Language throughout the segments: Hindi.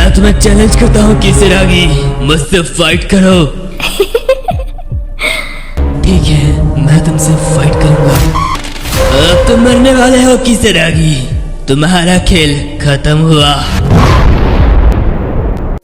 मैं तुम्हें चैलेंज करता हूँ किसरागी, मुझसे फाइट करो। ठीक है, मैं तुमसे फाइट करूंगा। अब तुम मरने वाले हो किसरागी, तुम्हारा खेल खत्म हुआ।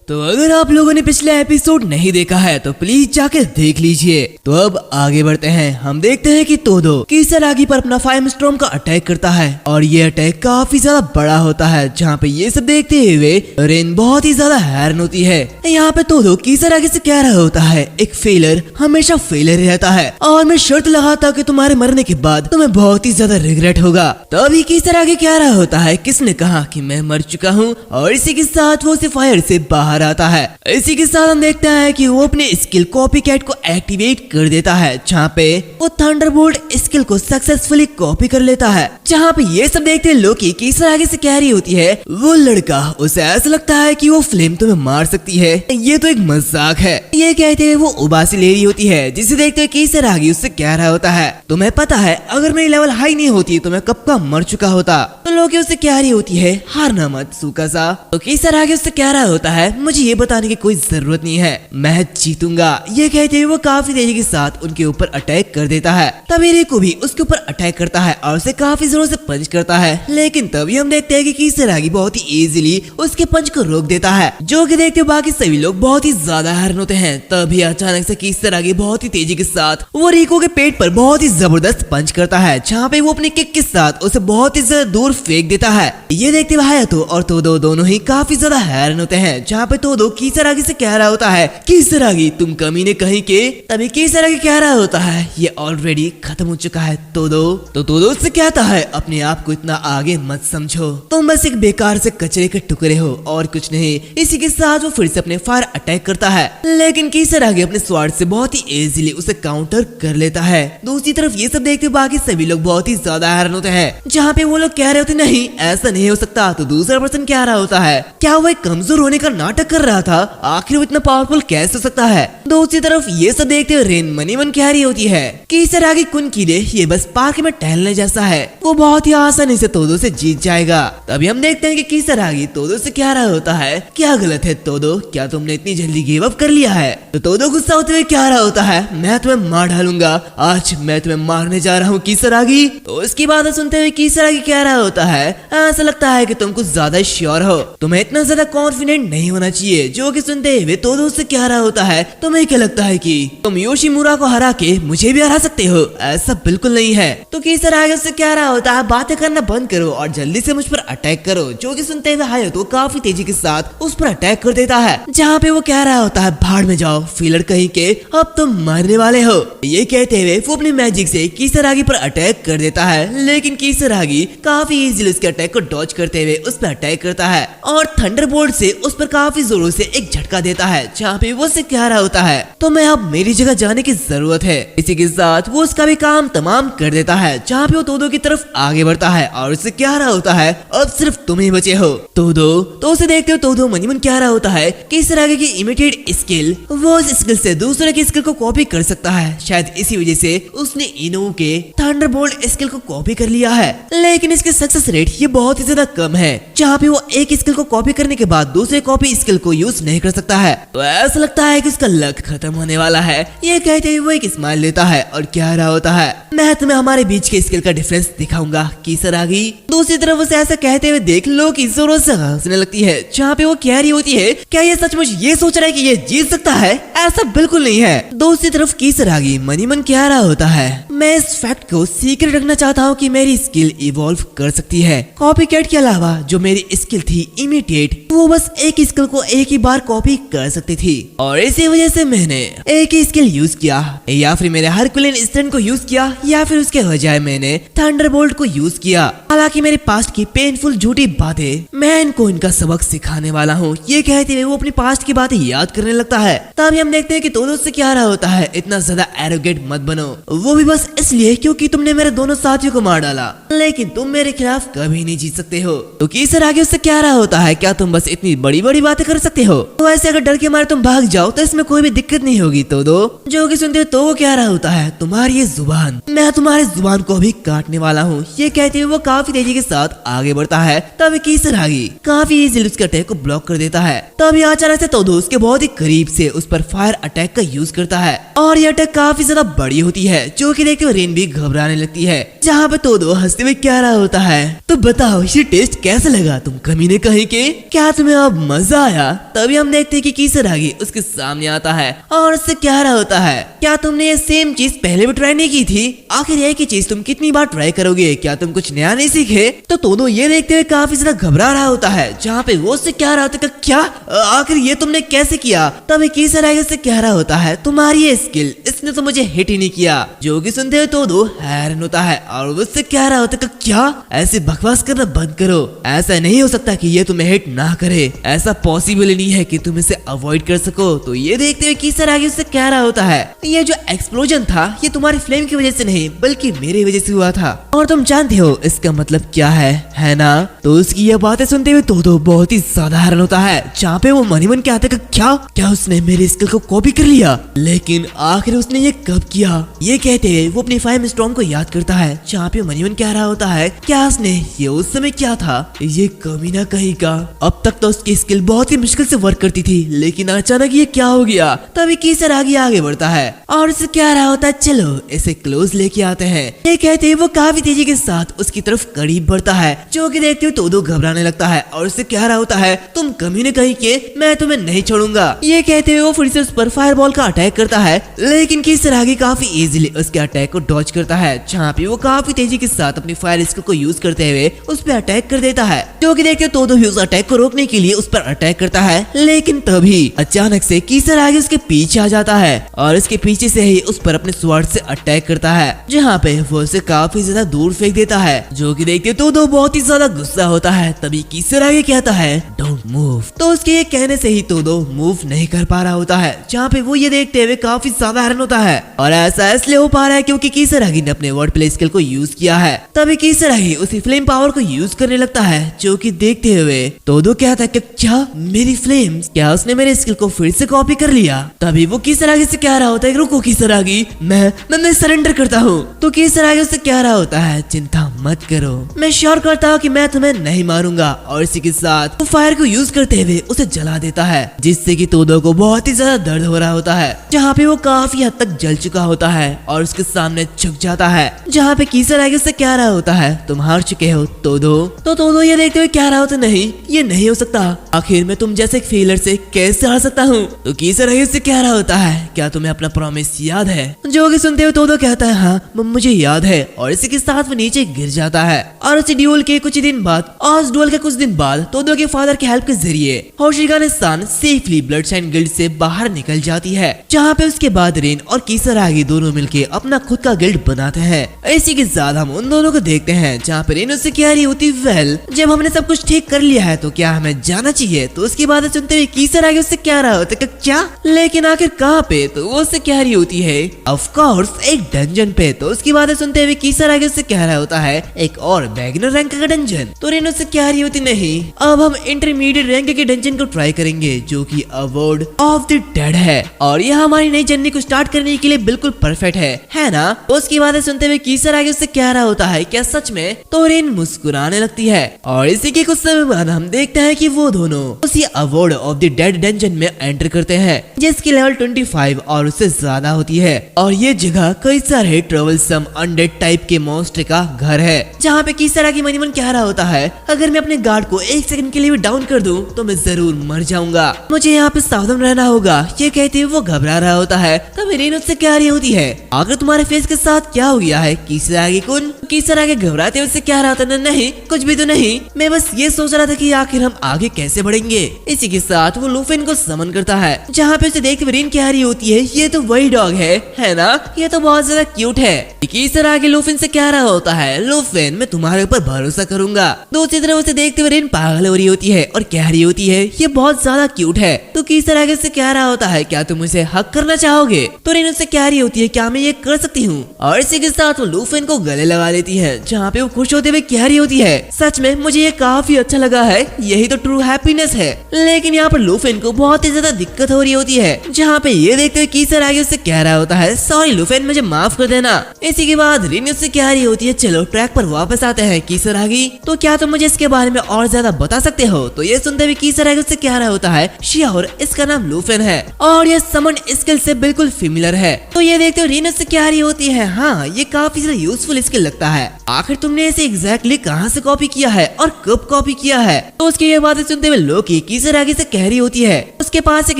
तो अगर आप लोगों ने पिछला एपिसोड नहीं देखा है तो प्लीज जाकर देख लीजिए। तो अब आगे बढ़ते हैं। हम देखते हैं कि तोदो किसरागी पर अपना फायर स्टॉर्म का अटैक करता है और ये अटैक काफी ज्यादा बड़ा होता है, जहाँ पे ये सब देखते हुए रेन बहुत ही ज्यादा हैरान होती है। यहाँ पे तोदो किसरागी से कह रहा होता है, एक फेलर हमेशा फेलर रहता है और मैं शर्त लगाता हूँ कि तुम्हारे मरने के बाद तुम्हें बहुत ही ज्यादा रिग्रेट होगा। तभी किसरागी कह रहा होता है, किसने कहा कि मैं मर चुका हूँ, और इसी के साथ वो उसे फायर से बाहर आता है। इसी के साथ हम देखते हैं कि वो अपने स्किल कॉपीकैट को एक्टिवेट कर देता है, जहाँ पे वो थंडरबोल्ट स्किल को सक्सेसफुली कॉपी कर लेता है। जहाँ पे ये सब देखते लोकी किसरागी से कह रही होती है, वो लड़का उसे ऐसा लगता है कि वो फ्लेम तुम्हें मार सकती है, ये तो एक मजाक है। ये कहते हुए वो उबासी ले रही होती है, जिसे देखते हुए किसरागी उससे कह रहा होता है, तुम्हें पता है अगर मेरी लेवल हाई नहीं होती तो मैं कब का मर चुका होता। तो लोकी उससे कह रही होती है, हारना मत सुकासा। तो किसरागी उससे कह रहा होता है, मुझे ये बताने की कोई जरूरत नहीं है, मैं जीतूंगा। ये कहते हुए वो काफी तेजी के साथ उनके ऊपर अटैक कर देता है। तभी रिको भी उसके ऊपर अटैक करता है और उसे काफी जोरों से पंच करता है, लेकिन तभी हम देखते हैं कि किसरागी बहुत ही इजीली उसके पंच को रोक देता है, जो कि देखते हुए बाकी सभी लोग बहुत ही ज्यादा हैरान होते हैं। तभी अचानक से किसरागी बहुत ही तेजी के साथ वो रिको के पेट पर बहुत ही जबरदस्त पंच करता है, जहाँ पे वो अपने किक के साथ उसे बहुत ही ज्यादा दूर फेंक देता है। ये देखते हुए हायातो और तोदो दोनों ही काफी ज्यादा हैरान होते हैं, जहाँ पे तोदो किसरागी से कह रहा होता है, किसरागी तुम कमीने कहीं के। तभी किसरागी कह रहा होता है, ये ऑलरेडी खत्म हो चुका है तोदो। तो तोदो से कहता है, अपने आप को इतना आगे मत समझो, तुम बस एक बेकार से कचरे के टुकड़े हो और कुछ नहीं। इसी के साथ वो फिर से अपने फायर अटैक करता है, लेकिन किसरागी अपने स्वॉर्ड से बहुत ही इजीली उसे काउंटर कर लेता है। दूसरी तरफ ये सब देखते बाकी सभी लोग बहुत ही ज्यादा हैरान होते हैं, जहाँ पे वो लोग कह रहे होते नहीं ऐसा नहीं हो सकता। तो दूसरा पर्सन कह रहा होता है, क्या वो एक कमजोर होने का नाटक कर रहा था, आखिर वो इतना पावरफुल कैसे हो सकता है। दूसरी तरफ ये सब देखते हुए रेन मनी मन कह रही होती है, किसरागी कुनकीरे ये बस पार्क में टहलने जैसा है, वो बहुत ही आसानी से तोदो से जीत जाएगा। तभी हम देखते हैं कि किसरागी तोदो से कह रहा होता है, क्या गलत है तोदो, क्या तुमने इतनी जल्दी गिव अप कर लिया है। तो तोदो गुस्सा होते हुए कह रहा होता है, मैं तुम्हें मार डालूंगा, आज मैं तुम्हें मारने जा रहा हूँ किसरागी। तो इसकी बात सुनते हुए किसरागी कह रहा होता है, ऐसा लगता है कि तुम कुछ ज्यादा श्योर हो, तुम्हें इतना ज्यादा कॉन्फिडेंट नहीं होना चाहिए। जो कि सुनते हुए तोदो से कह रहा होता है, तुम्हें क्या लगता है कि तुम योशिमुरा को हरा के मुझे भी हरा सकते हो, ऐसा बिल्कुल नहीं है। तो किसरागी उससे कह रहा होता है, बातें करना बंद करो और जल्दी से मुझ पर अटैक करो। जो कि सुनते हुए हायातो काफी तेजी के साथ उस पर अटैक कर देता है, जहाँ पे वो कह रहा होता है, भाड़ में जाओ फीलर कहीं के, अब तुम मरने वाले हो। ये कहते हुए वो अपनी मैजिक से किसरागी पर अटैक कर देता है, लेकिन किसरागी काफी इजीली उसके अटैक को डॉज करते हुए उस पर अटैक करता है और थंडरबोल्ट से उस पर काफी जोरों से एक झटका देता है, जहाँ पे वो से कह रहा होता है, तो मैं अब मेरी जगह जाने की जरूरत है। इसी के साथ वो उसका भी काम तमाम कर देता है, जहाँ पे वो तोदो की तरफ आगे बढ़ता है और उससे कह रहा होता है, अब सिर्फ तुम ही बचे हो तोदो। तो उसे देखते हो तोदो मनी मन कह रहा होता है, किसरागी की इमिटेड स्किल, वो उस स्किल से दूसरे की स्किल को कॉपी कर सकता है, शायद इसी वजह से उसने इनो के थंडरबोल्ट स्किल को कॉपी कर लिया है। लेकिन इसके सक्सेस रेट ये बहुत ही ज्यादा कम है, जहाँ पे वो एक स्किल को कॉपी करने के बाद दूसरे कॉपी स्किल को यूज नहीं कर सकता है। तो ऐसा लगता है कि उसका लक खत्म होने वाला है। ये कहते हुए वो एक स्माइल लेता है और कह रहा होता है, मैं तुम्हें हमारे बीच के स्किल का डिफरेंस दिखाऊंगा किसरागी। दूसरी तरफ उसे ऐसा कहते हुए देख लो कि जोरों से हंसने लगती है, जहाँ पे वो कह रही होती है, क्या ये सचमुच ये सोच रहा है कि ये जीत सकता है, ऐसा बिल्कुल नहीं है। दूसरी तरफ किसरागी मनी मन कह रहा होता है, मैं इस फैक्ट को सीक्रेट रखना चाहता हूँ कि मेरी स्किल इवॉल्व कर सकती है। कॉपीकैट के अलावा जो मेरी स्किल थी इमिटेट, वो बस एक स्किल को एक ही बार कॉपी कर सकती थी और इसी वजह से मैंने एक ही स्किल यूज किया, या फिर मेरे हरकुलिन स्टंट को यूज किया, या फिर उसके बजाय मैंने थंडरबोल्ट को यूज किया। हालांकि मेरे पास्ट की पेनफुल झूठी बातें, मैं इनको इनका सबक सिखाने वाला हूँ। ये कहते हुए वो अपनी पास्ट की बातें याद करने लगता है। तभी हम देखते हैं कि तोदो से क्या रहा होता है, इतना ज्यादा एरोगेंट मत बनो, वो भी बस इसलिए क्योंकि तुमने मेरे दोनों साथियों को मार डाला, लेकिन तुम मेरे खिलाफ कभी नहीं जीत सकते हो। तो कीसरागी उससे कह रहा होता है, क्या तुम बस इतनी बड़ी बड़ी बातें कर सकते हो? तो ऐसे अगर डर के मारे तुम भाग जाओ तो इसमें कोई भी दिक्कत नहीं होगी। तो दो जो कि सुनते तो वो कह रहा होता है, तुम्हारी ये जुबान, मैं तुम्हारी जुबान को भी काटने वाला हूँ। ये कहते हुए वो काफी तेजी के साथ आगे बढ़ता है। तभी कीसरागी काफी इजीली उसके अटैक को ब्लॉक कर देता है। तभी अचानक से तोदो उसके बहुत ही करीब से उस पर फायर अटैक का यूज करता है और ये अटैक काफी ज्यादा बड़ी होती है, जो कि देखते हुए रेन भी घबराने लगती है। जहाँ पे तोदो हंसते हुए कह रहा होता है, तो बताओ ये टेस्ट कैसा लगा तुम कमीने कहीं के, क्या तुम्हें अब मजा आया? तभी हम देखते हैं कि कीसरागी उसके सामने आता है और उससे कह रहा होता है, क्या तुमने ये सेम चीज पहले भी ट्राई नहीं की थी? आखिर एक ही चीज तुम कितनी बार ट्राई करोगे? क्या तुम कुछ नया नहीं सीखे? तो तोदो ये देखते हुए काफी ज्यादा घबरा रहा होता है। जहाँ पे वो उससे कह रहा होता है, क्या आखिर ये तुमने कैसे किया? तभी कीसरागी उससे कह रहा होता है, तुम्हारी ये स्किल इसने तो मुझे हिट ही नहीं किया। जो कि सुनते हुए तोदो हैरान होता है और उससे कह रहा होता है, क्या ऐसे बकवास करना बंद करो, ऐसा नहीं हो सकता कि ये तुम्हें हिट ना करे, ऐसा पॉसिबल ही नहीं है कि तुम इसे अवॉइड कर सको। तो ये देखते हुए कीसरागी उससे कह रहा होता है, ये जो एक्सप्लोजन था ये तुम्हारी फ्लेम की वजह से नहीं बल्कि मेरी वजह से हुआ था, और तुम जानते हो इसका मतलब क्या है ना? तो उसकी ये बातें सुनते हुए तोदो बहुत ही साधारण होता है। जहाँ पे वो मन ही मन कहता है, क्या उसने मेरे स्किल को कॉपी कर लिया? लेकिन आखिर उसने ये कब किया? ये कहते हुए वो अपनी फायर स्टॉर्म को याद करता है। जहाँ पे मन ही मन कह रहा होता है, क्या उसने ये उस समय क्या था? ये कमीना कहीं का। अब तक तो उसकी स्किल बहुत ही मुश्किल से वर्क करती थी, लेकिन अचानक ये क्या हो गया? तभी कीसरागी आगे बढ़ता है और उसे कह रहा होता है, चलो इसे क्लोज लेके आते हैं। ये कहते हुए वो काफी तेजी के साथ उसकी तरफ करीब बढ़ता है। जो कि देखते हुए तोदो घबराने लगता है और उसे कह रहा होता है, तुम कमीने कहीं के, मैं तुम्हें नहीं छोड़ूंगा। ये कहते हुए वो फिर से उस पर फायरबॉल का अटैक करता है, लेकिन कीसरागी काफी इजीली उसके अटैक को डॉज करता है। जहाँ पे वो काफी तेजी के साथ अपनी फायर स्किल को यूज करते हुए उस पर अटैक कर देता है। जो कि देखते तोदो भी उस अटैक को रोकने के लिए उस पर अटैक करता है, लेकिन तभी अचानक से कीसरागी उसके पीछे आ जाता है और उसके पीछे से ही उस पर अपने स्वॉर्ड से अटैक करता है, जहाँ पे वो उसे काफी ज्यादा दूर फेंक देता है। जो कि देखते तोदो बहुत ही ज्यादा गुस्सा होता है। तभी कीसरागी कहता है, डोंट मूव। तो उसके ये कहने से ही तोदो मूव नहीं कर पा रहा होता है। जहाँ पे वो ये देखते हुए काफी ज्यादा हैरान होता है, और ऐसा इसलिए हो पा रहा है क्योंकि कीसरागी ने अपने वर्ड प्ले स्किल को यूज किया है। तभी कीसरागी उसी फ्लेम पावर को यूज करने लगता है। जो कि देखते हुए तोदो कहता है कि क्या मेरी फ्लेम्स, क्या उसने मेरे स्किल को फिर से कॉपी कर लिया? तभी वो कीसरागी से कह रहा होता है, रुको कीसरागी, मैं सरेंडर करता हूँ। तो कीसरागी उससे कह रहा होता है, चिंता मत करो, मैं श्योर करता हूँ कि मैं तुम्हें नहीं मारूंगा। और इसी के साथ वो फायर को यूज करते हुए उसे जला देता है, जिससे कि तोदो को बहुत ही ज्यादा दर्द हो रहा होता है। जहाँ पे वो काफी हद तक जल चुका होता है और उसके सामने झुक जाता है। जहाँ पे कीसरागी उससे कह रहा होता है, तुम हार चुके हो तोदो। तो तोदो ये देखते हुए कह रहा होता, नहीं ये नहीं हो सकता, आखिर मैं तुम जैसे एक फेलर से कैसे हार सकता हूँ? तो कीसरागी उससे कह रहा होता है, क्या तुम्हें अपना प्रॉमिस याद है? जो कि सुनते हुए तोदो कहता है, हाँ मुझे याद है। और इसी के साथ वो नीचे गिर जाता है। और उसी ड्यूल के कुछ दिन बाद तोदो के फादर की हेल्प के जरिए होशिगाने-सान सेफली ब्लडशाइन गिल्ड से बाहर निकल जाती है। जहाँ पे उसके बाद रेन और कीसरागी दोनों मिलके अपना खुद का गिल्ड बनाते हैं। इसी के साथ हम उन दोनों को देखते हैं, जहाँ पे रेन उससे कह रही होती, वेल जब हमने सब कुछ ठीक कर लिया है तो क्या हमें जाना चाहिए? तो उसकी बातें सुनते हुए कीसरागी उससे कह रहा होता है, क्या, लेकिन आखिर कहाँ पे? तो वो उससे कह रही होती है, ऑफ कोर्स एक डंजन पे। तो उसकी बातें सुनते हुए कीसरागी उससे कह रहा होता है, एक और बिगिनर रैंक का डंजन? तो रेन उससे कह रही होती, नहीं अब हम इंटरमीडिएट रैंक के डंजन को ट्राई करेंगे, जो कि अवॉर्ड ऑफ द डेड है, और यह हमारी नई जर्नी को स्टार्ट करने के लिए बिल्कुल परफेक्ट है ना? उसकी बातें सुनते हुए कीसरागी उससे कह रहा होता है, क्या सच में? तो रेन मुस्कुराने लगती है। और इसी के कुछ समय बाद हम देखते हैं कि वो दोनों उसी award of the dead dungeon में एंटर करते हैं, जिसकी लेवल 25 और उससे ज्यादा होती है। और ये जगह कई सारे ट्रेवलसम अनडेड टाइप के मॉन्स्टर का घर है। जहाँ पे कीसरागी मन ही मन कह रहा होता है, अगर मैं अपने गार्ड को एक सेकंड के लिए भी डाउन कर दूं तो मैं जरूर मर जाऊंगा, मुझे यहाँ पे सावधान रहना होगा। ये कहते हुए वो घबरा रहा होता है। तब रेन उससे कह रही होती है, अगर तुम्हारे फेस के साथ क्या हो गया है कीसरागी कुन? किसरागी घबराते हुए उससे कह रहा था नहीं कुछ भी तो नहीं, मैं बस ये सोच रहा था कि आखिर हम आगे कैसे बढ़ेंगे। इसी के साथ वो लूफिन को समन करता है, जहाँ पे उसे देखते हुए रिन कह रही होती है ये तो वही डॉग है ना, ये तो बहुत ज्यादा क्यूट है। किसरागी लूफिन से कह रहा होता है लूफिन मैं तुम्हारे ऊपर भरोसा करूंगा। दूसरी तरफ उसे देखते हुए रिन पागल हो रही होती है और कह रही होती है ये बहुत ज्यादा क्यूट है। तो किसरागी से कह रहा होता है क्या तुम उसे हक करना चाहोगे। तो रिन उससे कह रही होती है क्या मैं ये कर सकती हूँ, और इसी के साथ वो लूफिन को गले लगा लेती है, जहाँ पे वो खुश होते हुए कह रही होती है सच में मुझे ये काफी अच्छा लगा है, यही तो ट्रू हैप्पीनेस है। लेकिन यहाँ पर लूफिन को बहुत ही ज्यादा दिक्कत हो रही होती है, जहाँ पे ये देखते हुए किसरागी उससे कह रहा होता है सॉरी लूफिन मुझे माफ कर देना। इसी के बाद रिन उससे कह रही होती है चलो ट्रैक पर वापस आते हैं किसरागी, तो क्या तुम मुझे इसके बारे में और ज्यादा बता सकते हो। तो ये सुनते हुए किसरागी उससे कह रहा होता है श्योर इसका नाम लूफिन है और ये समन स्किल से बिल्कुल सिमिलर है। तो ये देखते हुए रिन उससे कह रही होती है हाँ ये काफी ज्यादा यूजफुल स्किल लगता है, आखिर तुमने इसे एग्जैक्टली कहाँ से कॉपी किया है और कब कॉपी किया है। तो उसकी ये बातें सुनते हुए लोकी किसरागी से कह रही होती है उसके पास एक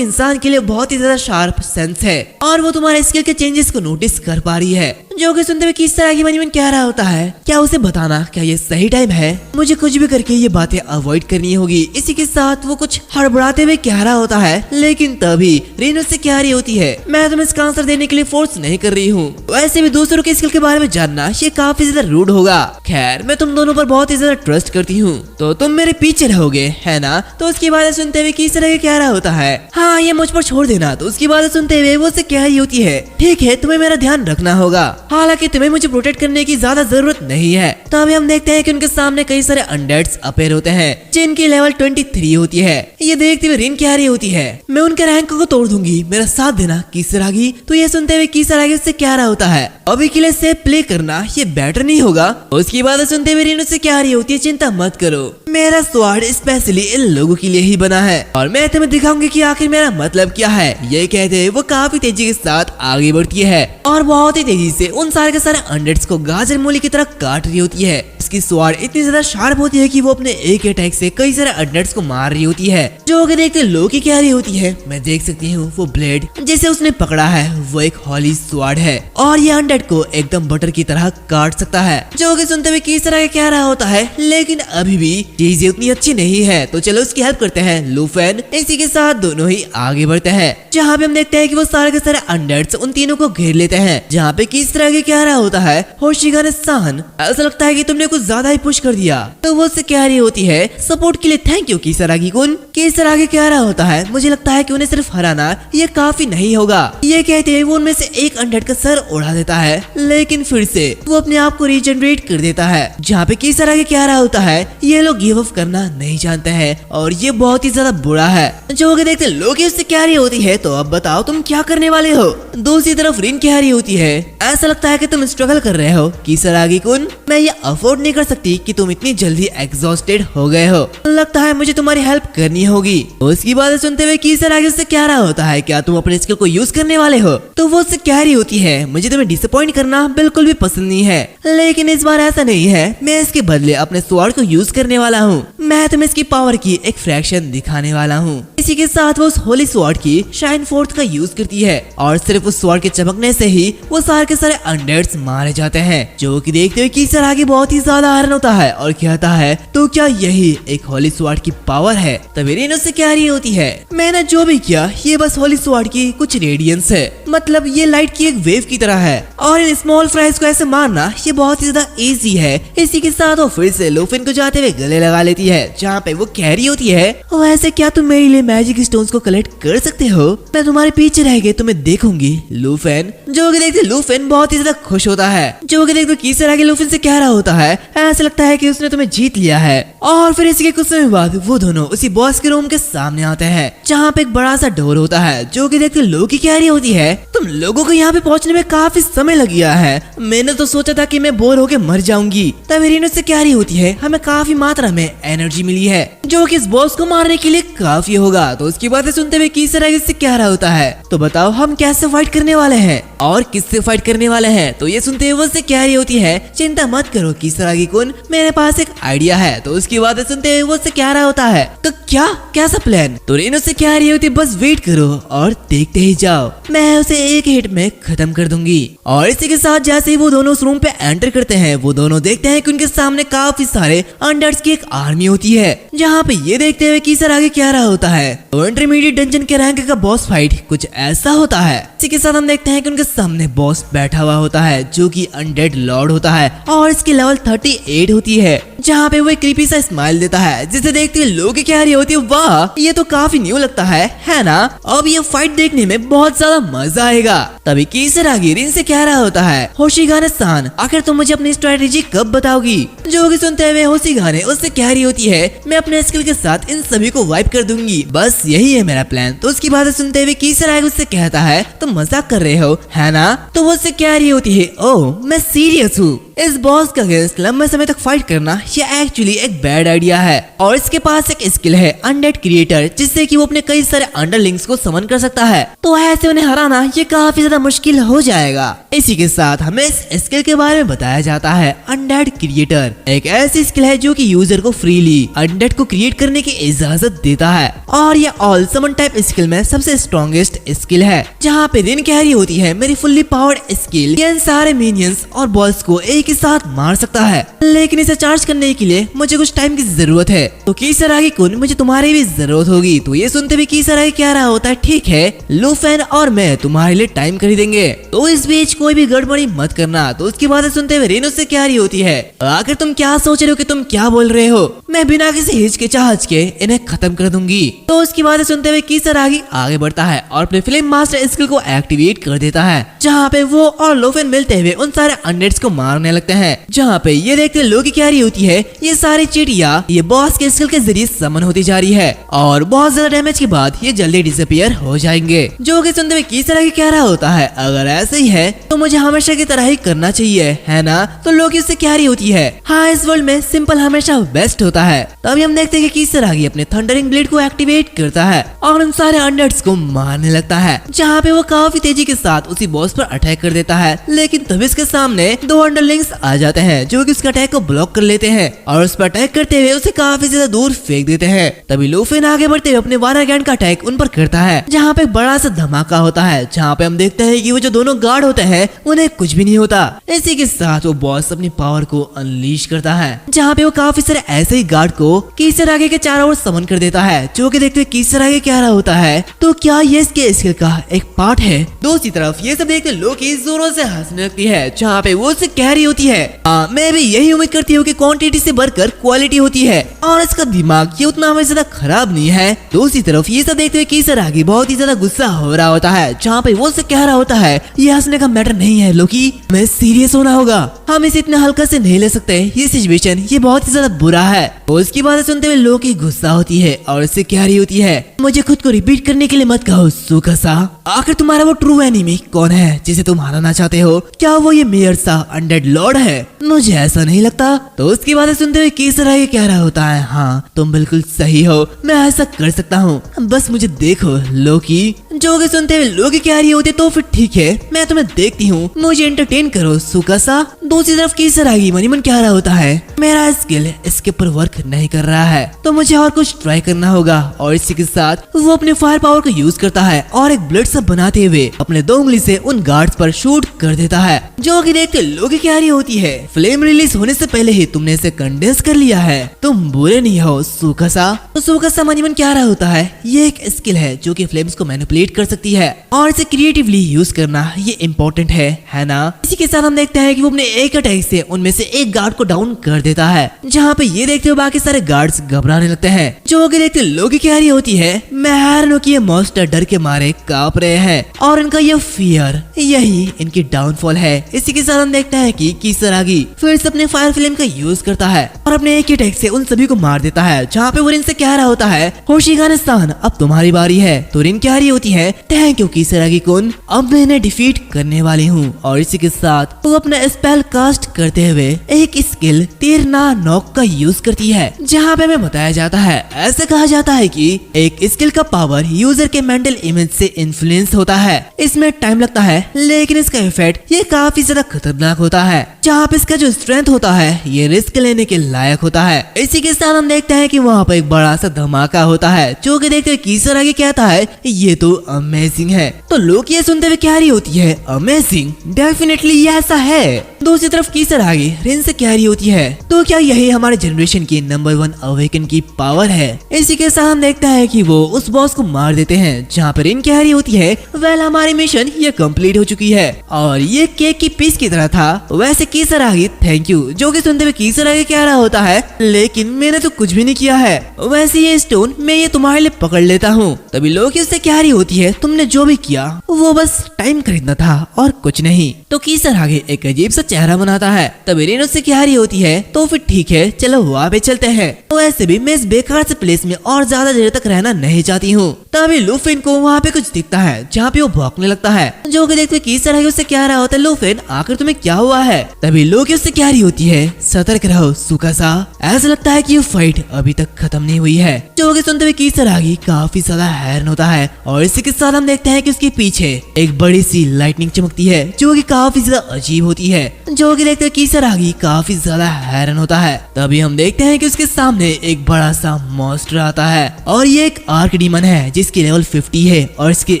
इंसान के लिए बहुत ही ज्यादा शार्प सेंस है और वो तुम्हारे स्किल के चेंजेस को नोटिस कर पा रही है। जो कि सुनते हुए किसरागी मन में कह रहा होता है क्या उसे बताना क्या ये सही टाइम है, मुझे कुछ भी करके ये बातें अवॉइड करनी होगी। इसी के साथ वो कुछ हड़बड़ाते हुए कह रहा होता है, लेकिन तभी रीन उससे कह रही होती है मैं तुम्हें इसका आंसर देने के लिए फोर्स नहीं कर रही हूँ, वैसे भी दूसरों के स्किल के बारे में जानना ये काफी ज्यादा रूड होगा। खैर मैं तुम दोनों पर बहुत ही ज्यादा ट्रस्ट करती हूँ तो तुम मेरे पीछे रहोगे है ना। तो उसकी बातें सुनते हुए किसरागी कह रहा होता है हाँ ये मुझ पर छोड़ देना। तो उसकी बातें सुनते हुए वो उससे कह रही होती है ठीक है तुम्हें मेरा ध्यान रखना होगा, हालांकि तुम्हें मुझे प्रोटेक्ट करने की ज्यादा जरूरत नहीं है। तो अभी हम देखते हैं कि उनके सामने कई सारे अनडेड्स अपेयर होते हैं जिनकी लेवल 23 होती है। ये देखते हुए रिन कह रही होती है मैं उनके रैंक को तोड़ दूंगी, मेरा साथ देना किसरागी। तो ये सुनते हुए किसरागी उससे कह रहा होता है अभी के लिए सेफ प्ले करना ये बेटर नहीं होगा। उसकी बात सुनते हुए रिन उससे कह रही होती है चिंता मत करो, मेरा स्वॉर्ड स्पेशली इन लोगों के लिए ही बना है और मैं तुम्हें दिखाऊंगी कि आखिर मेरा मतलब क्या है। ये कहते हुए वो काफी तेजी के साथ आगे बढ़ती है और बहुत ही तेजी से उन सारे के सारे अनडेड्स को गाजर मूली की तरह काट रही होती है। इसकी स्वॉर्ड इतनी ज्यादा शार्प होती है कि वो अपने एक अटैक से कई सारे अनडेड्स को मार रही होती है। जो कि देखते लोकी कह रही होती है मैं देख सकती हूँ वो ब्लेड जिसे उसने पकड़ा है वो एक हॉली स्वॉर्ड है और ये अनडेड को एकदम बटर की तरह काट सकता है। जो कि सुनते हुए किसरागी कह रहा होता है लेकिन अभी भी चीजें उतनी अच्छी नहीं है, तो चलो उसकी हेल्प करते हैं लूफिन। इसी के साथ दोनों ही आगे बढ़ते हैं, जहाँ पे हम देखते हैं कि वो सारे के सारे अनडेड्स उन तीनों को घेर लेते हैं। जहाँ पे किसरागी कह रहा होता है होशिगाने सान ऐसा लगता है कि तुमने कुछ ज्यादा ही पुश कर दिया। तो वो उससे कह रही होती है सपोर्ट के लिए थैंक यू किसरागी कुन। किसरागी कह रहा होता है मुझे लगता है कि उन्हें सिर्फ हराना ये काफी नहीं होगा। ये कहते हैं वो उनमें से एक अनडेड का सर उड़ा देता है, लेकिन फिर से वो अपने आप को रीजनरेट कर देता है। जहाँ पे किसरागी कह रहा होता है ये लोग गिव अप करना नहीं जानते हैं और ये बहुत ही ज्यादा बुरा है। जो कि देखते लोकी उससे कह रही होती है तो अब बताओ तुम क्या करने वाले हो। दूसरी तरफ रिन कह रही होती है ऐसा लगता है कि तुम स्ट्रगल कर रहे हो किसरागी कुन, मैं ये अफोर्ड नहीं कर सकती कि तुम इतनी जल्दी एग्जॉस्टेड हो गए हो, लगता है मुझे तुम्हारी हेल्प करनी होगी। उसकी बातें सुनते हुए किसरागी उससे कह रहा होता है क्या तुम अपने स्किल को यूज करने वाले हो। तो वो उससे कह रही होती है मुझे तुम्हें डिसअपॉइंट करना बिल्कुल भी पसंद नहीं है, लेकिन इस बार ऐसा नहीं है, मैं इसके बदले अपने स्वॉर्ड को यूज करने वाला हूँ, मैं तुम्हें इसकी पावर की एक फ्रैक्शन दिखाने वाला हूँ। इसी के साथ वो उस होली स्वॉर्ड की शाइन फोर्थ का यूज करती है और सिर्फ उस स्वॉर्ड के चमकने से ही वो सारे के सारे अनडेड्स मारे जाते हैं। जो कि देखते हुए किसरागी बहुत ही ज्यादा हैरान होता है और कहता है तो क्या यही एक होली स्वॉर्ड की पावर है। तभी रिन उससे कह रही होती है मैंने जो भी किया ये बस होली स्वॉर्ड की कुछ रेडियंस है, मतलब ये लाइट की एक वेव की तरह है और इन स्मॉल फ्राइज को ऐसे मारना ये बहुत ही ज्यादा इजी है। इसी के साथ वो फिर से लूफिन को जाते हुए गले लगा लेती है, जहाँ पे वो कह रही होती है वैसे क्या तुम मेरे लिए मैजिक स्टोन्स को कलेक्ट कर सकते हो, मैं तुम्हारे पीछे रह के तुम्हें देखूंगी लूफिन। जो कि देखते लूफिन बहुत ही ज्यादा खुश होता है। जो कि देखते किसरागी लूफिन से कह रहा होता है ऐसा लगता है कि उसने तुम्हें जीत लिया है। और फिर इसके कुछ समय बाद वो दोनों उसी बॉस के रूम के सामने आते हैं, जहाँ पे एक बड़ा सा डोर होता है। जो कि देखते लोकी कह रही होती है तुम लोगों को यहाँ पे पहुँचने में काफी समय लग गया है, मैंने तो सोचा था कि मैं बोर होके मर जाऊंगी। तब रिन उससे कह रही होती है हमें काफी मात्रा में एनर्जी मिली है जो कि इस बॉस को मारने के लिए काफी होगा। होगा। तो उसकी बातें सुनते हुए किसरागी से कह रहा होता है, तो बताओ हम कैसे फाइट करने वाले हैं और किससे फाइट करने वाले हैं। तो ये सुनते हुए उससे कह रही होती है, चिंता मत करो किसरागी कुन, मेरे पास एक आइडिया है। तो उसकी बातें सुनते हुए वो उससे कह रहा होता है, तो क्या कैसा प्लान। तो रेनो से कह रही होती, बस वेट करो और देखते ही जाओ, मैं उसे एक हिट में खत्म कर दूंगी। और इसी के साथ जैसे ही वो दोनों उस रूम पे एंटर करते हैं, वो दोनों देखते हैं कि उनके सामने काफी सारे अंडर्स की एक आर्मी होती है, जहाँ पे ये देखते हुए किसरागी कह रहा होता है, तो इंटरमीडिएट डंजन के रैंक का बॉस फाइट कुछ ऐसा होता है। इसी के साथ हम देखते हैं कि उनके सामने बॉस बैठा हुआ होता है, जो कि अनडेड लॉर्ड होता है और इसकी लेवल 38 होती है, जहाँ पे वो एक क्रीपी सा स्माइल देता है, जिसे देखते हुए लोग कह रही होती है, वाह ये तो काफी न्यू लगता है ना। अब ये फाइट देखने में बहुत ज्यादा मजा आएगा। तभी किसरागी रिन से कह रहा होता है, होशिगाने-सान आखिर तुम मुझे अपनी स्ट्रेटेजी कब बताओगी। जो कि सुनते हुए होशिगाने उससे कह रही होती है, मैं अपने स्किल के साथ इन सभी को वाइप कर दूंगी, बस यही है मेरा प्लान। तो उसकी बातें सुनते हुए किसरागी उससे कहता है, तुम मजाक कर रहे हो है ना। तो वो उससे कह रही होती है, ओह मैं सीरियस हूँ, इस बॉस का अगेंस्ट लंबे समय तक फाइट करना ये एक्चुअली एक बैड आइडिया है। और इसके पास एक स्किल है अनडेड क्रिएटर, जिससे कि वो अपने कई सारे अंडरलिंग्स को समन कर सकता है। तो ऐसे उन्हें हराना ये काफी ज्यादा मुश्किल हो जाएगा। इसी के साथ हमें इस स्किल के बारे में बताया जाता है, अनडेड क्रिएटर एक ऐसी स्किल है जो कि यूजर को फ्रीली अनडेड को क्रिएट करने की इजाजत देता है। और ये ऑल समन टाइप स्किल में सबसे स्ट्रॉन्गेस्ट स्किल है, जहाँ पे रिन कह रही होती है, मेरी फुल्ली पावर्ड स्किल इन सारे मिनियंस और बॉस को एक ही साथ मार सकता है, लेकिन इसे चार्ज करने के लिए मुझे कुछ टाइम की जरूरत है। तो किसरागी कुन मुझे तुम्हारी भी जरूरत होगी। तो ये सुनते भी किसरागी कह रहा होता है, ठीक है लूफेन और मैं तुम्हारे लिए टाइम खरीदेंगे, तो इस बीच कोई भी गड़बड़ी मत करना। तो उसकी बातें सुनते हुए रेनो से कह रही होती है, आखिर तुम क्या सोच रहे हो कि तुम क्या बोल रहे हो, मैं बिना किसी हिचकिचाहट के इन्हें खत्म कर दूंगी। तो उसकी बातें सुनते हुए किसरागी आगे बढ़ता है और अपने फ्लेम मास्टर स्किल को एक्टिवेट कर देता है, जहाँ पे वो और लूफेन मिलते हुए उन सारे अनडेड्स को मारने लगते हैं। जहाँ पे ये देखते लोग क्या रही होती है, ये सारी चीटियां ये बॉस के स्किल के जरिए समन होती जा रही है और बहुत ज्यादा डैमेज के बाद ये जल्दी डिसअपियर हो जाएंगे। जो कि सुनते हुए किसरागी कह रहा होता है, अगर ऐसे ही है तो मुझे हमेशा की तरह ही करना चाहिए है ना। तो लोग उससे कह रही होती है, हाँ इस वर्ल्ड में सिंपल हमेशा बेस्ट होता है। तभी हम देखते हैं कि किसरागी अपने थंडरिंग ब्लेड को एक्टिवेट करता है और उन सारे अनडेड्स को मारने लगता है, जहाँ पे वो काफी तेजी के साथ उसी बॉस पर अटैक कर देता है। लेकिन तभी इसके सामने दो अंडरलिंग्स आ जाते हैं, जो कि उसके अटैक को ब्लॉक कर लेते हैं और उस पर अटैक करते हुए उसे काफी ज्यादा दूर फेंक देते हैं। तभी लूफेन आगे बढ़ते हुए अपने वारागैंड का अटैक उन पर करता है, जहाँ पे एक बड़ा सा धमाका होता है, जहाँ पे हम देखते हैं कि वो जो दोनों गार्ड होते हैं उन्हें कुछ भी नहीं होता। इसी के साथ वो बॉस अपनी पावर को अनलीश करता है, जहाँ पे वो काफी सारे ऐसे ही गार्ड को किसरागी के चारों ओर समन कर देता है। जो कि देखते हुए किसरागी कह रहा होता है, तो क्या ये इसके स्किल का एक पार्ट है। दूसरी तरफ ये सब देखते लोकी जोरों से हंसने लगती है, जहाँ पे वो उससे कह रही होती है, मैं भी यही उम्मीद करती हूँ कि क्वांटिटी से बढ़कर क्वालिटी होती है और इसका दिमाग ये उतना हमें ज्यादा खराब नहीं है। दूसरी तरफ ये सब देखते हुए किसरागी बहुत ही ज्यादा गुस्सा हो रहा होता है, जहाँ पे वो उससे कह रहा होता है, ये हंसने का मैटर नहीं है लोकी, हमें सीरियस होना होगा, हम इसे इतना हल्का से नहीं ले सकते, ये सिचुएशन ये बहुत ही ज्यादा बुरा है। उसकी बातें सुनते हुए लोकी गुस्सा होती है और इससे कह रही होती है, मुझे खुद को रिपीट करने के लिए मत कहो सुकासा, आखिर तुम्हारा वो ट्रू एनिमी कौन है जिसे तुम हराना चाहते हो, क्या वो ये मेयर सा अनडेड लॉर्ड है, मुझे ऐसा नहीं लगता। तो उसकी बातें सुनते हुए किसरागी कह रहा होता है, हाँ तुम बिल्कुल सही हो, मैं ऐसा कर सकता हूँ, बस मुझे देखो लोकी। जो कि सुनते हुए लोकी कह रही होती, तो फिर ठीक है मैं तुम्हें देखती हूँ, मुझे एंटरटेन करो सुकासा। दूसरी तरफ किसरागी मनी मन कह रहा होता है, मेरा स्किल इसके ऊपर वर्क नहीं कर रहा है, तो मुझे और कुछ ट्राई करना होगा। और इसी के साथ वो अपने फायर पावर को यूज करता है और एक ब्लड सब बनाते हुए अपने 2 उंगली से उन गार्ड्स पर शूट कर देता है। जो कि देखते लोग कह रही होती है, फ्लेम रिलीज होने से पहले ही तुमने इसे कंडेंस कर लिया है, तुम बुरे नहीं हो सुकासा। तो सुकासा मनी मन कह रहा होता है, ये एक स्किल है जो कि फ्लेम्स को मैनिपुलेट कर सकती है और इसे क्रिएटिवली यूज करना ये इम्पोर्टेंट है ना। इसी के साथ हम देखते हैं कि वो अपने एक अटैक से उनमें से एक गार्ड को डाउन कर देता है, जहाँ पे ये देखते हुए बाकी सारे गार्ड्स घबराने लगते हैं। जो कि देखते लोग कह रही होती है, मैं हैरान हूँ कि ये मॉन्स्टर डर के मारे कांप रहे हैं और इनका ये फियर यही इनकी डाउनफॉल है। इसी के साथ हम देखते हैं कि किसरागी फिर से अपने फायर फ्लेम का यूज करता है और और अपने एक ही अटैक से उन सभी को मार देता है। जहाँ पे वो रिन से कह रहा होता है, होशिगाने-सान अब तुम्हारी बारी है। तो रिन कह रही होती है, थैंक यू किसरागी-कुन, अब मैं इन्हें डिफीट करने वाली हूँ। और इसी के साथ वो अपना स्पेल कास्ट करते हुए एक स्किल तीरना नॉक का यूज करती है। जहाँ पे हमें बताया जाता है, ऐसे कहा जाता है कि एक स्किल का पावर यूजर के मेंटल इमेज से इन्फ्लुएंस होता है। इसमें टाइम लगता है लेकिन इसका इफेक्ट ये काफी ज्यादा खतरनाक होता है। जहाँ पे इसका जो स्ट्रेंथ होता है ये रिस्क लेने के लायक होता है। इसी के साथ हम देखते हैं कि वहाँ पर एक बड़ा सा धमाका होता है, जो कि देखते हुए किसरागी कहता है, ये तो अमेजिंग है। तो लोग ये सुनते हुए कह रही होती है, अमेजिंग, डेफिनेटली ऐसा है। दूसरी तरफ किसरागी रिन से कह रही होती है, तो क्या यही हमारे जनरेशन की नंबर 1 अवेकन की पावर है। इसी के साथ हम देखता है कि वो उस बॉस को मार देते हैं। जहाँ पर रिन कह रही होती है, वेल हमारी मिशन ये कंप्लीट हो चुकी है और ये केक की पीस की तरह था। वैसे किसरागी थैंक यू, जो कि सुनते हुए किसरागी कह रहा होता है, लेकिन मैंने तो कुछ भी नहीं किया है। वैसे ये स्टोन मैं ये तुम्हारे लिए पकड़ लेता हूँ। तभी लोग उससे कह रही होती है, तुमने जो भी किया वो बस टाइम खरीदना था और कुछ नहीं। तो किसरागी एक अजीब सा चेहरा बनाता है। तभी रिन उससे कह रही होती है, तो फिर ठीक है चलो वहाँ पे चलते हैं। वैसे भी मैं इस बेकार से प्लेस में और ज्यादा देर तक रहना नहीं चाहती हूँ। तभी लूफिन को वहाँ पे कुछ दिखता है, जहाँ पे वो भौंकने लगता है। जो कि देखते किसरागी उससे कह रहा होता है, लूफिन आखिर तुम्हें क्या हुआ है। तभी लोग उससे कह रही होती है, सतर्क रहो सुकासा, ऐसा लगता है कि ये फाइट अभी तक खत्म नहीं हुई है। जो कि सुनते हुए किसरागी काफी ज्यादा हैरान होता है। और इसी के साथ हम देखते हैं कि उसके पीछे एक बड़ी सी लाइटनिंग चमकती है, जो कि काफी ज्यादा अजीब होती है। जो कि देखते किसरागी काफी ज्यादा हैरान होता है। तभी हम देखते हैं कि उसके सामने एक बड़ा सा मॉन्स्टर आता है और ये एक आर्क डीमन है जिसकी लेवल 50 है और इसकी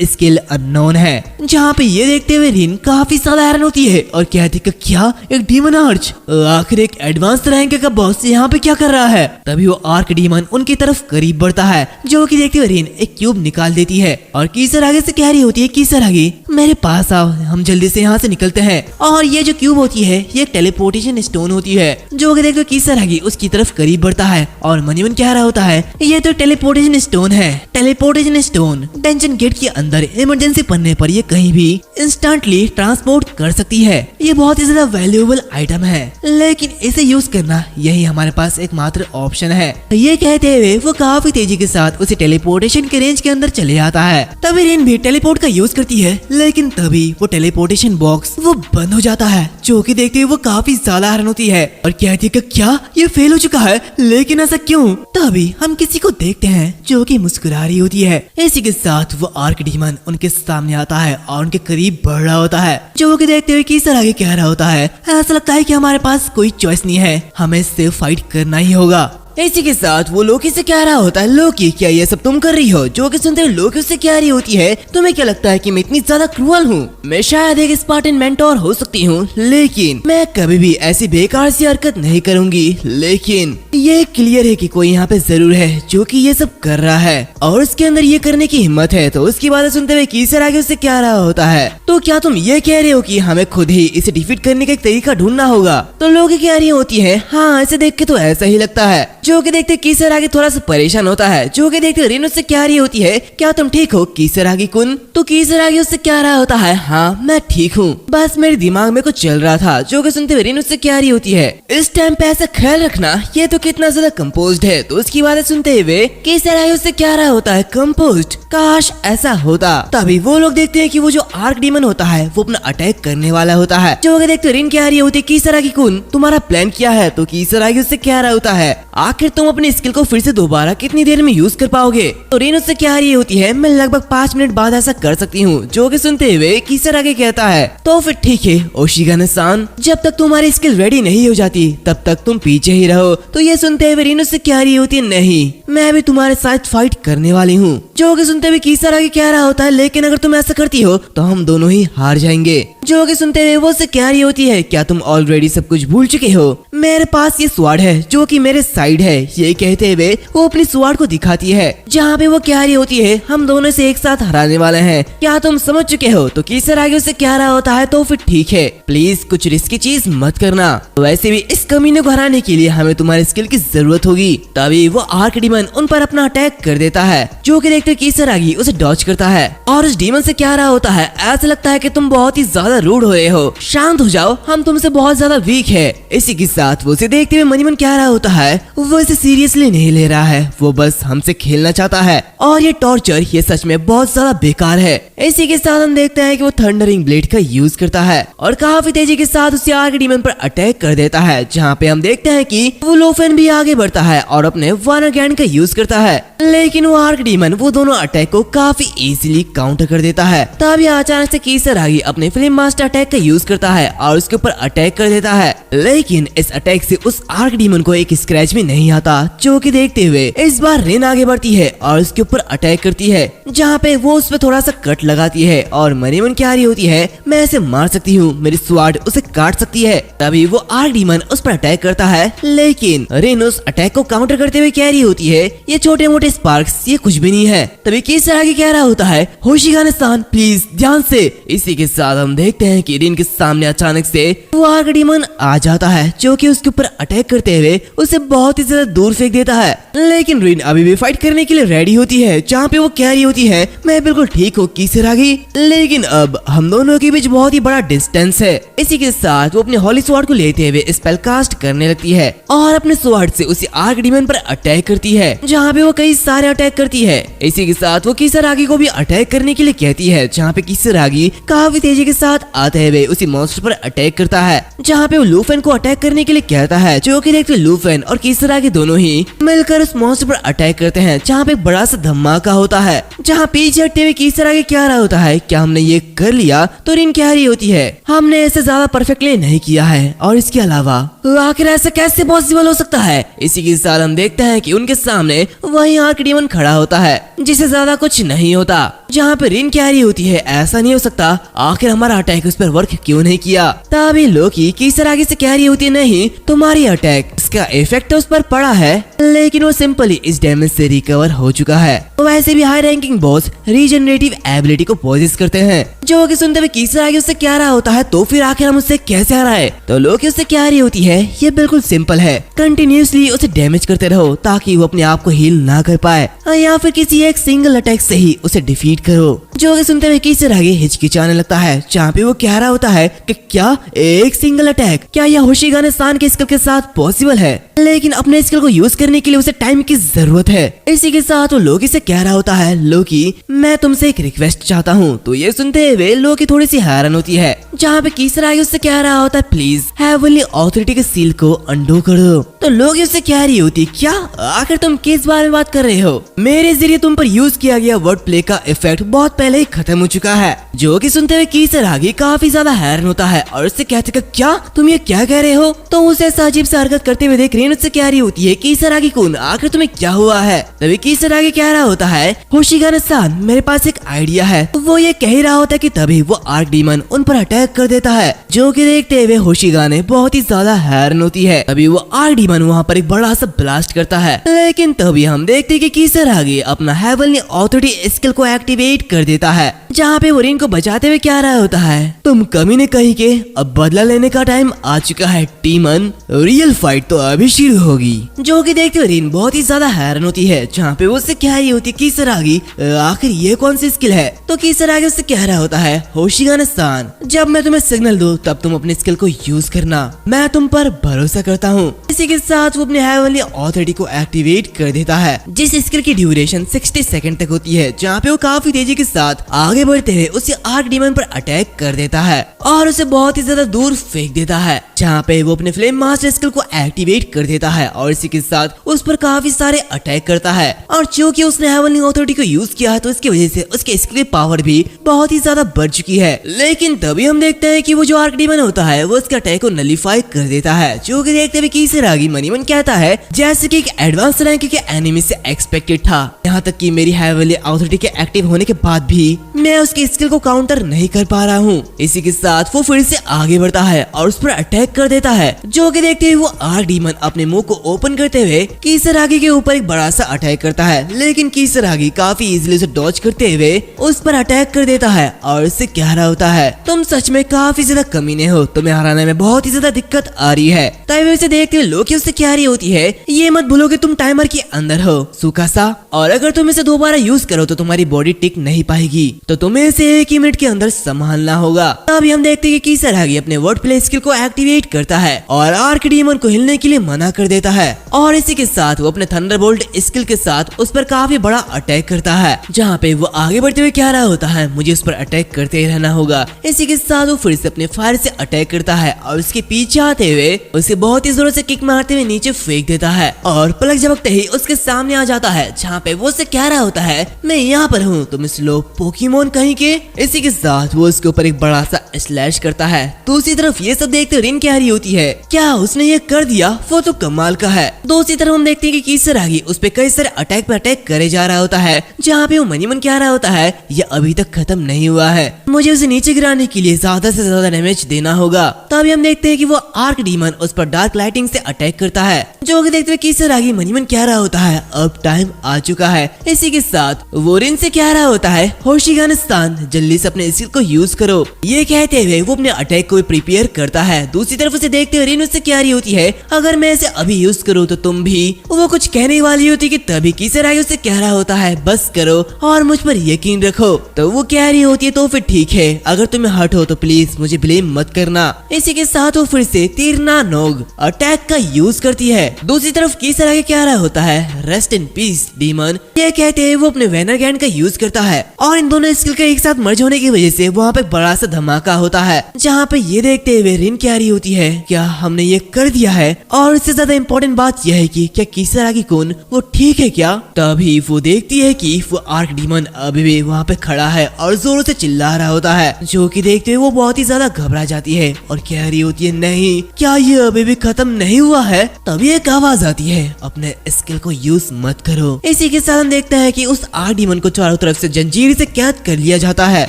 स्किल अननोन है। जहाँ पे ये देखते हुए रिन काफी ज्यादा हैरान होती है और कहती है, क्या एक डीमन आर्च, आखिर एक एडवांस रैंक का बॉस यहाँ पे क्या कर रहा है। तभी वो आर्क डीमन उनकी तरफ करीब बढ़ता है। जो कि देखते हुए रिन एक क्यूब निकाल देती है और किसरागी से कह रही होती है, किसरागी मेरे पास आओ, हम जल्दी से यहाँ से निकलते हैं। और ये जो क्यूब होती है ये टेलीपोर्टेशन स्टोन होती है। जो कि देखते किसरागी उसकी तरफ करीब बढ़ता है और मनीवन कह रहा होता है, ये तो टेलीपोर्टेशन स्टोन है। टेलीपोर्टेशन स्टोन डेंजन गेट के अंदर इमरजेंसी पड़ने पर ये कहीं भी इंस्टेंटली ट्रांसपोर्ट कर सकती है। ये बहुत ही ज्यादा वैल्यूएबल आइटम है, लेकिन इसे यूज करना यही हमारे पास एकमात्र ऑप्शन है। ये कहते हुए वो काफी तेजी के साथ उसे टेलीपोर्टेशन के रेंज के अंदर चले आता है। तभी रिन भी टेलीपोर्ट का यूज करती है, लेकिन तभी वो टेलीपोर्टेशन बॉक्स वो बंद हो जाता है। जो कि देखते हुए वो काफी ज्यादा हैरान होती है और कहती है कि क्या ये फेल हो चुका है, लेकिन ऐसा क्यों। तभी हम किसी को देखते हैं जो कि मुस्कुरा रही होती है। इसी के साथ वो आर्क डीमन उनके सामने आता है और उनके करीब बढ़ रहा होता है। जो कि देखते हुए किसरागी कह रहा होता है, ऐसा लगता है कि हमारे पास कोई चॉइस नहीं है, हमें इससे फाइट करना ही होगा। इसी के साथ वो लोकी से कह रहा होता है, लोकी क्या ये सब तुम कर रही हो। जो कि सुनते हुए लोकी उससे कह रही होती है, तुम्हें क्या लगता है कि मैं इतनी ज्यादा क्रूअल हूँ। मैं शायद एक स्पार्टन मेंटोर हो सकती हूँ, लेकिन मैं कभी भी ऐसी बेकार सी हरकत नहीं करूंगी। लेकिन ये क्लियर है कि कोई यहाँ पे जरूर है जो कि ये सब कर रहा है और उसके अंदर ये करने की हिम्मत है। तो उसकी बातें सुनते हुए किसरागी उससे कह रहा होता है, तो क्या तुम ये कह रहे हो कि हमें खुद ही इसे डिफीट करने का एक तरीका ढूंढना होगा। तो लोकी कह रही होती है, हाँ ऐसे देख के तो ऐसा ही लगता है। जो कि देखते किसरागी थोड़ा सा परेशान होता है। जो कि देखते रिन उससे कह रही होती है, क्या तुम ठीक हो किसरागी-कुन। तो किसरागी उससे कह रहा होता है, हाँ मैं ठीक हूँ, बस मेरे दिमाग में कुछ चल रहा था। जो कि सुनते हुए रिन उससे कह रही होती है, इस टाइम पे ऐसा ख्याल रखना, ये तो कितना ज्यादा कंपोज्ड है। तो उसकी बातें सुनते हुए किसरागी उससे कह रहा होता है, कंपोज्ड, काश ऐसा होता। तभी वो लोग देखते हैं कि वो जो आर्क डीमन होता है वो अपना अटैक करने वाला होता है। जो कि देखते रिन कह रही होती है, किसरागी-कुन तुम्हारा प्लान क्या है। तो किसरागी उससे कह रहा होता है, आखिर तुम अपनी स्किल को फिर से दोबारा कितनी देर में यूज कर पाओगे। तो रिन उससे कह रही होती है, मैं लगभग 5 मिनट बाद ऐसा कर सकती हूँ। जो कि सुनते हुए किसरागी कहता है, तो फिर ठीक है ओशिगाने-सान, जब तक तुम्हारी स्किल रेडी नहीं हो जाती तब तक तुम पीछे ही रहो। तो ये सुनते हुए रिन उससे कह रही होती है, नहीं मैं भी तुम्हारे साथ फाइट करने वाली हूँ। जो कि सुनते हुए किसरागी कह रहा होता है, लेकिन अगर तुम ऐसा करती हो तो हम दोनों ही हार जाएंगे। जो कि सुनते हुए वो उससे कह रही होती है, क्या तुम ऑलरेडी सब कुछ भूल चुके हो, मेरे पास ये स्वॉर्ड है जो कि मेरे साइड है। ये कहते हुए वो अपनी स्वॉर्ड को दिखाती है, जहाँ पे वो कह रही होती है, हम दोनों से एक साथ हराने वाले हैं, क्या तुम समझ चुके हो। तो किसरागी उससे कह रहा होता है, तो फिर ठीक है, प्लीज कुछ रिस्की चीज मत करना, वैसे भी इस कमीने को हराने के लिए हमें तुम्हारी स्किल की जरूरत होगी। तभी वो आर्क डीमन उन पर अपना अटैक कर देता है। जो कि देखते किसरागी उसे डॉज करता है और उस डीमन से कह रहा होता है, ऐसा लगता है कि तुम बहुत ही ज्यादा ज्यादा रूड हो रहे हो, शांत हो जाओ, हम तुमसे बहुत ज्यादा वीक है। इसी के साथ वो उसे देखते हुए मनी मन कह रहा होता है वो इसे सीरियसली नहीं ले रहा है, वो बस हमसे खेलना चाहता है और ये टॉर्चर ये सच में बहुत ज्यादा बेकार है। इसी के साथ हम देखते हैं कि वो थंडरिंग ब्लेड का यूज करता है और काफी तेजी के साथ उसे आर्क डीमन पर अटैक कर देता है, जहाँ पे हम देखते हैं कि वो लूफेन भी आगे बढ़ता है और अपने वन अगेन का यूज करता है, लेकिन वो आर्क डीमन वो दोनों अटैक को काफी इजीली काउंटर कर देता है। तभी अचानक से किसरागी अपने फ्लेम मास्टर अटैक का यूज करता है और उसके ऊपर अटैक कर देता है, लेकिन इस अटैक से उस आर्क डीमन को एक स्क्रैच भी नहीं आता, जो कि देखते हुए इस बार रिन आगे बढ़ती है और उसके ऊपर अटैक करती है, जहाँ पे वो उस पर थोड़ा सा कट लगाती है और मनी मन कह रही होती है मैं इसे मार सकती हूँ, मेरी स्वाड उसे काट सकती है। तभी वो आर्क डीमन उस पर अटैक करता है, लेकिन रिन उस अटैक को काउंटर करते हुए कह रही होती है ये छोटे मोटे स्पार्क्स ये कुछ भी नहीं है। तभी किसरागी कह रहा होता है होशिगाने-सान प्लीज ध्यान से। इसी के साथ हम देखते हैं कि रिन के सामने अचानक से वो आर्क डीमन आ जाता है, जो कि उसके ऊपर अटैक करते हुए उसे बहुत ही ज्यादा दूर फेंक देता है, लेकिन रिन अभी भी फाइट करने के लिए रेडी होती है, जहाँ पे वो कह रही होती है मैं बिल्कुल ठीक हूँ किसरागी, लेकिन अब हम दोनों के बीच बहुत ही बड़ा डिस्टेंस है। इसी के साथ वो अपने हॉली स्वॉर्ड को लेते हुए स्पेल कास्ट करने लगती है और अपने स्वॉर्ड से उसी आर्क डीमन पर अटैक करती है, जहाँ पे वो कई सारे अटैक करती है। इसी के साथ वो किसरागी को भी अटैक करने के लिए कहती है, जहाँ पे किसरागी काफी तेजी के साथ आते हुए उसी मॉन्स्टर पर अटैक करता है, जहाँ पे वो लूफेन को अटैक करने के लिए कहता है, जो कि देखते लूफेन और किसरागी दोनों ही मिलकर उस मॉन्स्टर पर अटैक करते हैं, जहाँ पे बड़ा सा धमाका होता है, जहाँ पीछे हटते हुए किसरागी कह रहा होता है क्या हमने ये कर लिया, तो रिन कह रही होती है हमने ऐसे ज्यादा परफेक्टली नहीं किया है और इसके अलावा आखिर ऐसा कैसे पॉसिबल हो सकता है। इसी के साथ हम देखते हैं कि उनके सामने वही आर्क डीमन खड़ा होता है, जिसे ज्यादा कुछ नहीं होता, जहाँ पे रिन कह रही होती है ऐसा नहीं हो सकता, आखिर हमारा अटैक उस पर वर्क क्यों नहीं किया। तभी लोकी किसरागी से कह रही होती है नहीं तुम्हारी अटैक इसका इफेक्ट उस पर पड़ा है, लेकिन वो सिंपली इस डैमेज से रिकवर हो चुका है। वैसे भी high ranking boss regenerative ability को पोजेस करते हैं, जो कि सुनते हुए किसरागी उससे कह रहा होता है तो फिर आखिर हम उससे कैसे हराए। तो लोकी उससे कह रही होती है ये बिल्कुल सिंपल है, कंटिन्यूसली उसे डैमेज करते रहो ताकि वो अपने आप को हील ना कर पाए, या फिर किसी एक सिंगल अटैक से ही उसे डिफीट करो। जो कि सुनते हुए किसरागी हिचकिचाने लगता है, जहाँ पे वो कह रहा होता है कि क्या एक सिंगल अटैक, क्या यह होशिगाने-सान के स्किल के साथ पॉसिबल है, लेकिन अपने स्किल को यूज करने के लिए उसे टाइम की जरूरत है। इसी के साथ वो लोकी से कह रहा होता है लोकी मैं तुमसे एक रिक्वेस्ट चाहता हूँ। तो ये सुनते हुए लोकी थोड़ी सी हैरान होती है, जहाँ पे किसरागी उससे कह रहा होता है प्लीज हेवनली ऑथोरिटी के सील को अंडो कर दो। तो लोकी उससे कह रही होती क्या आखिर तुम किस बारे में बात कर रहे हो, मेरे जरिए तुम पर यूज किया गया वर्ड प्ले का इफेक्ट बहुत पहले ही खत्म हो चुका है। जो कि सुनते हुए किसरागी काफी ज्यादा हैरान होता है और उससे कहते क्या तुम ये क्या कह रहे हो। तो उसे अजीब सी हरकत करते हुए देख रिन उससे कह रही होती है किसरागी कुन आखिर तुम्हें क्या हुआ है। तभी किसरागी कह रहा होता है होशिगाने-सान मेरे पास एक आइडिया है। वो ये कह रहा होता है कि तभी वो आर्क डीमन उन पर अटैक कर देता है, जो कि देखते हुए होशिगाने बहुत ही ज्यादा हैरान होती है। तभी वो आर्क डीमन वहाँ पर एक बड़ा सा ब्लास्ट करता है, लेकिन तभी हम देखते हैं कि किसरागी अपना हेवनली ऑथोरिटी स्किल को एक्टिवेट कर देता है, जहाँ पे वो रिन को बचाते हुए क्या रहा होता है तुम कमी ने कही के अब बदला लेने का टाइम आ चुका है टीमन, रियल फाइट तो अभी शुरू होगी। जो कि देखते हुए रिन बहुत ही ज्यादा हैरान होती है, जहाँ पे वो उससे कह रही होती है किसरागी आखिर ये कौन सी स्किल है। तो किसरागी उससे कह रहा होता है होशिगाने-सान जब मैं तुम्हें सिग्नल दूं तब तुम अपने स्किल को यूज करना, मैं तुम पर भरोसा करता हूँ। इसी के साथ वो अपने हेवनली ऑथोरिटी को एक्टिवेट कर देता है, जिस स्किल की ड्यूरेशन 60 सेकंड तक होती है, जहाँ पे वो काफी तेजी के साथ आगे बढ़ते हुए उसे आर्क डीमन पर अटैक कर देता है और उसे बहुत ही ज्यादा दूर फेंक देता है, जहाँ पे वो अपने फ्लेम मास्टर स्किल को एक्टिवेट कर देता है और इसी के साथ उस पर काफी सारे अटैक करता है। और चूंकि उसने हेवनली ऑथोरिटी को यूज किया है तो इसकी वजह से उसके स्किल पावर भी बहुत ही ज्यादा बढ़ चुकी है। लेकिन तभी हम देखते हैं कि वो जो आर्क डीमन होता है वो उसके अटैक को नलीफाई कर देता है, जो कि देखते हुए किसरागी मनी मन कहता है जैसे कि एक एडवांस रैंक के एनिमी से एक्सपेक्टेड था, यहाँ तक कि मेरी हेवनली ऑथोरिटी के एक्टिव होने के बाद भी मैं उसके स्किल को काउंटर नहीं कर पा रहा हूँ। इसी के साथ वो फिर से आगे बढ़ता है और उस पर अटैक कर देता है, जो कि देखते हुए वो आर्क डीमन अपने मुंह को ओपन करते हुए किसरागी के ऊपर एक बड़ा सा अटैक करता है, लेकिन किसरागी काफी इजीली उसे डॉज करते हुए उस पर अटैक कर देता है और उससे कह रहा होता है तुम सच में काफी ज्यादा कमीने हो, तुम्हें हराने में बहुत ही ज्यादा दिक्कत आ रही है। तभी उसे देखते हुए लोकी उससे कह रही होती है ये मत भूलो कि तुम टाइमर के अंदर हो सूखा सा, और अगर तुम इसे दोबारा यूज करो तो तुम्हारी बॉडी टिक नहीं पाएगी। तो तो तुम्हें इसे 1 ही मिनट के अंदर संभालना होगा। अभी हम देखते हैं कि किसरागी अपने वर्ड प्ले स्किल को एक्टिवेट करता है और आर्क डीमन को हिलने के लिए मना कर देता है और इसी के साथ वो अपने थंडरबोल्ट स्किल के साथ उस पर काफी बड़ा अटैक करता है, जहाँ पे वो आगे बढ़ते हुए कह रहा होता है मुझे उस पर अटैक करते ही रहना होगा। इसी के साथ वो फिर से अपने फायर से अटैक करता है और उसके पीछे आते हुए उसे बहुत ही जोर से किक मारते हुए नीचे फेंक देता है और पलक झपकते ही उसके सामने आ जाता है, जहाँ पे वो उसे कह रहा होता है मैं यहाँ पर हूँ, तुम स्लो पोकेमोन कहीं के। इसी के साथ वो उसके ऊपर एक बड़ा सा स्लैश करता है। दूसरी तरफ ये सब देखते रिन कह रही होती है क्या उसने ये कर दिया, वो तो कमाल का है। दूसरी तरफ हम देखते हैं कि किसरागी उस पे कई सारे अटैक पे अटैक करे जा रहा होता है, जहाँ पे वो मनी मन कह रहा होता है ये अभी तक खत्म नहीं हुआ है, मुझे उसे नीचे गिराने के लिए ज्यादा से ज्यादा डैमेज देना होगा। तभी हम देखते हैं कि वो आर्क डीमन उस पर डार्क लाइटिंग से अटैक करता है, जो कि देखते हुए किसरागी मनी मन कह रहा होता है अब टाइम आ चुका है। इसी के साथ वो रिन से कह रहा होता है होशिगान जल्दी से अपने स्किल को यूज करो। ये कहते हुए वो अपने अटैक को प्रिपेयर करता है। दूसरी तरफ उसे देखते हुए रिन उससे कह रही होती है अगर मैं इसे अभी यूज करूँ तो तुम भी। वो कुछ कहने वाली होती कि तभी किसरागी उससे कह रहा होता है बस करो और मुझ पर यकीन रखो। तो वो कह रही होती है तो फिर ठीक है, अगर तुम्हें हर्ट हो तो प्लीज मुझे ब्लेम मत करना। इसी के साथ वो फिर से तीरना नोग अटैक का यूज करती है। दूसरी तरफ किसरागी कह रहा होता है रेस्ट इन पीस डीमन। ये कहते हैं वो अपने वेनर गैंड का यूज करता है और इन दोनों स्किल के एक साथ मर्ज होने की वजह से वहाँ पे बड़ा सा धमाका होता है, जहाँ पे ये देखते हुए रिन कह रही होती है क्या हमने ये कर दिया है। और इससे ज्यादा इम्पोर्टेंट बात यह है कि क्या किसरागी कुन वो ठीक है क्या। तभी वो देखती है कि वो आर्क डीमन अभी भी वहाँ पे खड़ा है और जोरों से चिल्ला रहा होता है, जो कि देखते हुए वो बहुत ही ज्यादा घबरा जाती है और कह रही होती है नहीं क्या ये अभी भी खत्म नहीं हुआ है। तभी एक आवाज आती है अपने स्किल को यूज मत करो। इसी के साथ हम देखते हैं कि उस आर्क डीमन को चारों तरफ से जंजीर से कैद कर लिया जाता है,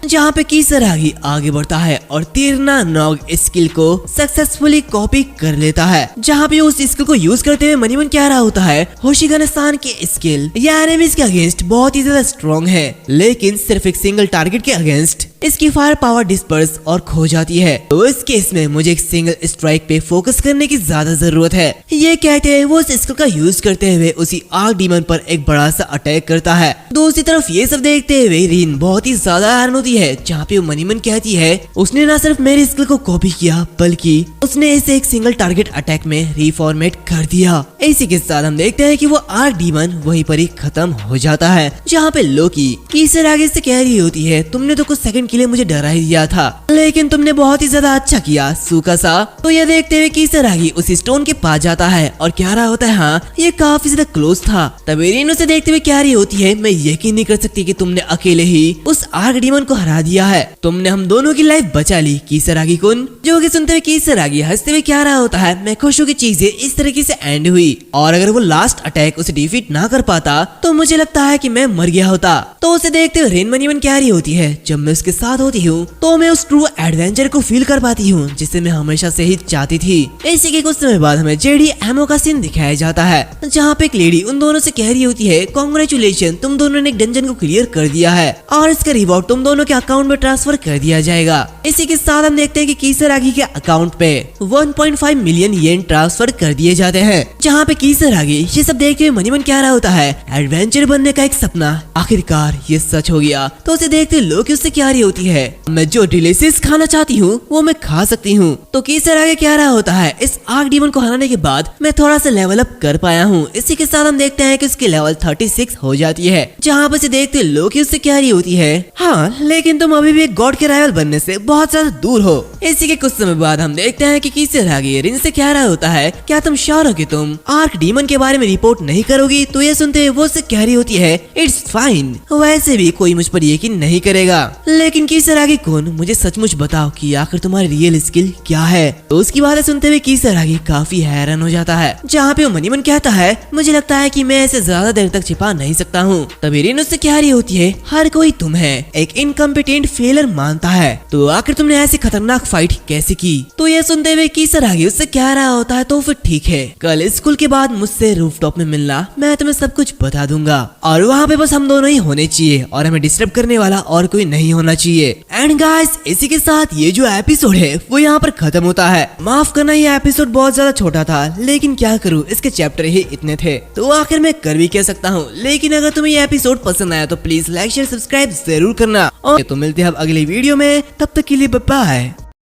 जहाँ पे किसरागी आगे बढ़ता है और तीरना नॉग स्किल को सक्सेसफुली कॉपी कर लेता है, जहाँ पे उस स्किल को यूज करते हुए मनी मन कह रहा होता है होशिगान की स्किल ये एनिमीज के अगेंस्ट बहुत ही ज्यादा स्ट्रॉन्ग है, लेकिन सिर्फ एक सिंगल टारगेट के अगेंस्ट इसकी फायर पावर डिस्पर्स और खो जाती है। तो इस केस में मुझे एक सिंगल स्ट्राइक पे फोकस करने की ज्यादा जरूरत है। ये कहते हैं वो उस स्किल का यूज करते हुए उसी आर्क डीमन पर एक बड़ा सा अटैक करता है। दूसरी तरफ ये सब देखते हुए रिन बहुत ही ज्यादा हैरान होती है, जहाँ पे वो मनी मन कहती है उसने न सिर्फ मेरी स्किल को कॉपी किया बल्कि उसने इसे एक सिंगल टारगेट अटैक में रिफॉर्मेट कर दिया। इसी के साथ हम देखते हैं कि वो आर्क डीमन वहीं पर ही खत्म हो जाता है, जहाँ पे लोकी किसरागी से कह रही होती है तुमने तो कुछ सेकंड के लिए मुझे डरा ही दिया था, लेकिन तुमने बहुत ही ज्यादा अच्छा किया सुकासा। तो ये देखते हुए किसरागी उसी स्टोन के पास जाता है और कह रहा होता है हाँ ये काफी ज्यादा क्लोज था। तभी रिन उसे देखते हुए कह रही होती है मैं यकीन नहीं कर सकती कि तुमने अकेले ही उस आर्क डीमन को हरा दिया है, तुमने हम दोनों की लाइफ बचा ली किसरागी कुन। जो कि सुनते हुए किसरागी हंसते हुए कह रहा होता है मैं खुश हूँ कि चीजें इस तरीके से एंड हुई, और अगर वो लास्ट अटैक उसे डिफीट ना कर पाता तो मुझे लगता है कि मैं मर गया होता। तो उसे देखते हुए रिन मनी मन कह रही होती है जब मैं उसके साथ होती हूँ तो मैं उस ट्रू एडवेंचर को फील कर पाती हूँ जिसे मैं हमेशा से ही चाहती थी। इसी के कुछ समय बाद हमें जेडी एमओ का सीन दिखाया जाता है, जहाँ पे एक लेडी उन दोनों से कह रही होती है कांग्रेचुलेशन तुम दोनों ने एक डंजन को क्लियर कर दिया है और इसका रिवॉर्ड तुम दोनों के अकाउंट में ट्रांसफर कर दिया जाएगा। इसी के साथ हम देखते हैं कि किसरागी के अकाउंट पे 1.5 मिलियन येन ट्रांसफर कर दिए जाते हैं, जहाँ पे किसरागी ये सब देखते हुए मनी मन कह रहा होता है एडवेंचर बनने का एक सपना आखिरकार ये सच हो गया। तो उसे देखते लोग उससे कह रही होती है मैं जो डिलीशियस खाना चाहती हूँ वो मैं खा सकती हूँ। तो किसरागी कह रहा होता है इस आर्क डीमन को हराने के बाद मैं थोड़ा सा लेवल अप कर पाया हूँ। इसी के साथ हम देखते हैं कि उसकी लेवल 36 हो जाती है, जहाँ पर देखते लोग उससे कह रही होती है हाँ लेकिन तुम अभी भी एक गॉड के राइवल बनने से बहुत ज्यादा दूर हो। इसी के कुछ समय बाद हम देखते हैं कि किसरागी रिन से कह रहा होता है क्या तुम श्योर हो कि तुम आर्क डीमन के बारे में रिपोर्ट नहीं करोगी। तो ये सुनते वो उससे कह रही होती है इट्स फाइन, वैसे भी कोई मुझ पर यकीन नहीं करेगा, लेकिन किसरागी कौन मुझे सचमुच बताओ कि आखिर तुम्हारी रियल स्किल क्या है। तो उसकी बातें सुनते हुए किसरागी काफी हैरान हो जाता है, जहाँ पे वो मनी मन कहता है मुझे लगता है कि मैं ऐसे ज्यादा देर तक छिपा नहीं सकता हूँ। तभी रिन उससे कह रही होती है हर कोई तुम्हें एक इनकम्पिटेंट फेलर मानता है, तो आखिर तुमने ऐसी खतरनाक फाइट कैसे की। तो ये सुनते हुए किसरागी उससे कह रहा होता है तो फिर ठीक है कल स्कूल के बाद मुझसे रूफटॉप में मिलना, मैं तुम्हें सब कुछ बता दूंगा और वहाँ पे बस हम दोनों ही होने चाहिए और हमें डिस्टर्ब करने वाला और कोई नहीं होना चाहिए। एंड गाइस इसी के साथ ये जो एपिसोड है वो यहाँ पर खत्म होता है। माफ करना, ये एपिसोड बहुत ज्यादा छोटा था, लेकिन क्या करूँ, इसके चैप्टर ही इतने थे तो आखिर मैं कर भी कह सकता हूँ। लेकिन अगर तुम्हें ये एपिसोड पसंद आया तो प्लीज लाइक शेयर सब्सक्राइब जरूर करना। और तो मिलते हैं अब अगली वीडियो में, तब तक के लिए बाय बाय।